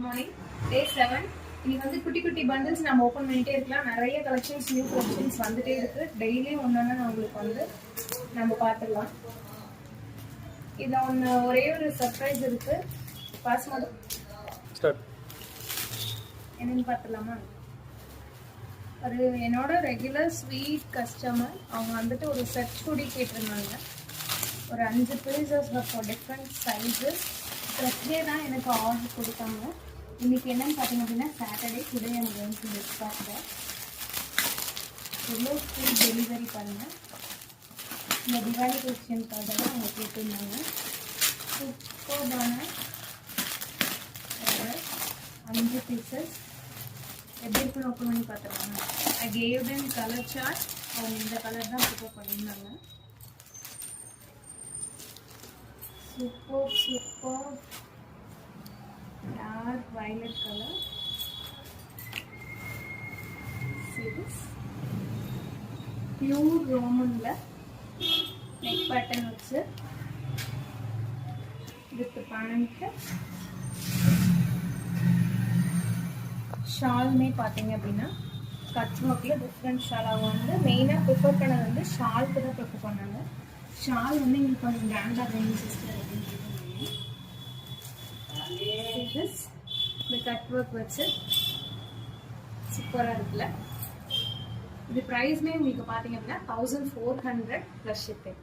Morning டே 7. இன்னைக்கு வந்து குட்டி குட்டி பண்டில்ஸ் நம்ம ஓப்பன் பண்ணிட்டே இருக்கலாம். நிறைய கலெக்ஷன்ஸ் நியூ கலெக்ஷன்ஸ் வந்துட்டே இருக்கு. டெய்லியும் ஒன்னொன்னு உங்களுக்கு வந்து நம்ம பார்த்துடலாம். இதில் ஒரே ஒரு சர்ப்ரைஸ் இருக்கு. பாஸ் மாதம் என்னன்னு பார்த்துலாமா? ஒரு என்னோட ரெகுலர் ஸ்வீட் கஸ்டமர் அவங்க வந்துட்டு ஒரு செட் சுடி கேட்டிருந்தாங்க. ஒரு 5 பீசஸ் ஃபார் டிஃப்ரெண்ட் சைஸஸ். ஃப்ரெஷ்ஷே தான் எனக்கு ஆர்டர் கொடுத்தாங்க. இன்றைக்கி என்னென்னு பார்த்தீங்க அப்படின்னா Saturday today I'm going to dispatch that. எவ்வளோ ஃப்ரீ டெலிவரி பாருங்கள். இந்த திவாலி கலெக்ஷனுக்காக தான் அவங்க கேட்டிருந்தாங்க. சூப்பர்பான 5 பீசஸ் எப்படி இருக்குன்னு ஓப்பன் பண்ணி பார்த்துருக்காங்க. I gave them colour chart. அவங்க இந்த கலர் தான் ப்ரிப்பேர் பண்ணியிருந்தாங்க. Super dark violet colour. Pure ரோமன்ல நெக் பேட்டர்ன் வச்சு வித் பேண்ட். ஷாலுமே பார்த்தீங்க அப்படின்னா கட் ஒர்க்கில் டிஃப்ரெண்ட் ஷால். அவங்க வந்து மெயினாக ப்ரிஃபர் பண்ணது வந்து ஷாலுக்கு தான் ப்ரிஃபர் பண்ணாங்க. ஷால் வந்து எங்களுக்கு கொஞ்சம் கிராண்டாக வேணும் சிஸ்டர் அப்படின்னு சொல்லியிருந்தாங்க. இந்த கட் ஒர்க் வச்சு சூப்பராக இருக்குல்ல. இது ப்ரைஸ்மே உங்களுக்கு பார்த்தீங்க அப்படின்னா 1400 + ஷிப்பிங்.